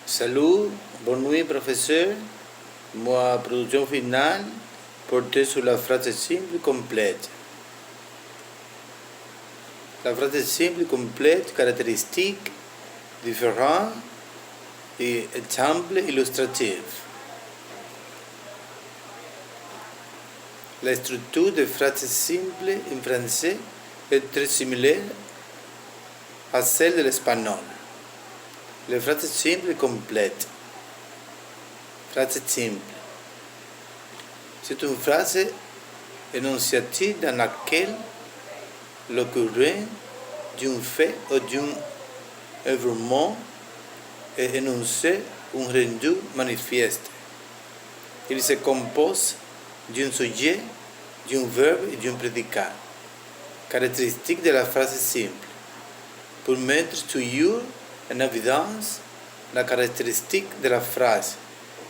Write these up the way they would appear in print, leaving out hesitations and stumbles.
Salut, bonne nuit professeur. Ma production finale portait sur la phrase simple complète. La phrase simple complète, caractéristiques, différents et exemples illustratifs. La structure des phrases simples en français est très similaire à celle de l'espagnol. Les phrases simples complètes. Phrase simple. C'est une phrase énonciative dans laquelle l'occurrence d'un fait ou d'un événement est énoncé un rendu manifeste. Il se compose d'un sujet, d'un verbe et d'un prédicat. Caractéristique de la phrase simple. Pour mettre toujours en évidence la caractéristique de la phrase,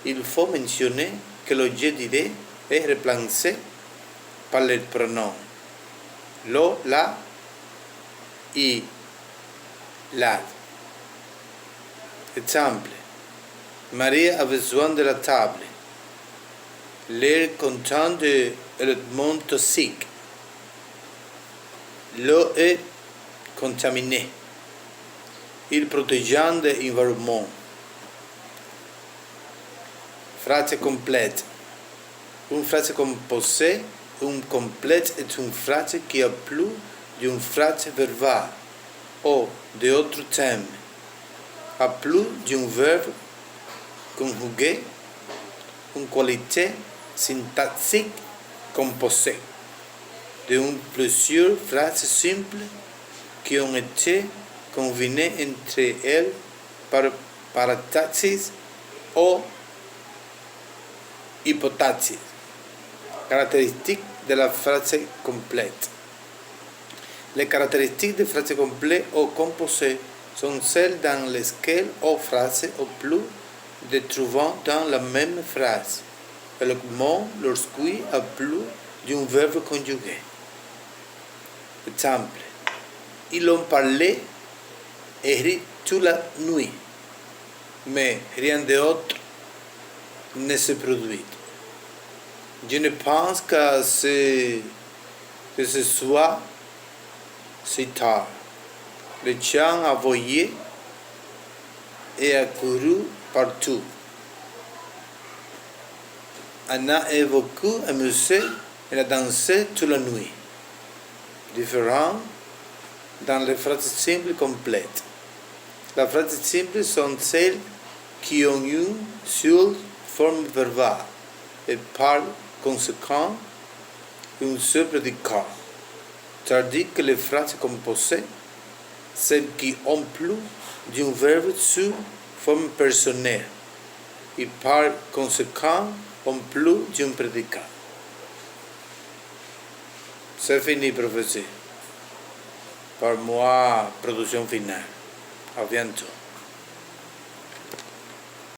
il faut mentionner que l'objet d'idée est remplacé par les pronoms lo, la, i, la. Exemple. Maria a besoin de la table. L'air content de l'élément toxique. L'eau est contaminée. Il protégeant de l'environnement. Phrase complète. Une phrase composée ou complète est une phrase qui a plus d'une phrase verbale ou d'autres termes, a plus d'un verbe conjugué, une qualité syntaxique composée, d'une plusieurs phrases simples qui ont été combinées entre elles par parataxis ou hypotaxis. Caractéristiques de la phrase complète. Les caractéristiques de phrase complète ou composée sont celles dans lesquelles une phrase ou plus de trouvant dans la même phrase, uniquement lorsqu'il y a plus d'un verbe conjugué. Exemple. Ils ont parlé et ri toute la nuit, mais rien d'autre ne se produit. Je ne pense que ce soit si tard. Le chien a volé et a couru partout. Anna est beaucoup amusée et a dansé toute la nuit. Différent dans les phrases simples complètes. Les phrases simples sont celles qui ont une seule forme verbale et par conséquent un seul prédicat. Tandis que les phrases composées, celles qui ont plus d'un verbe sous forme personnelle et par conséquent ont plus d'un prédicat. C'est fini, professeur. Par moi, production finale. À bientôt.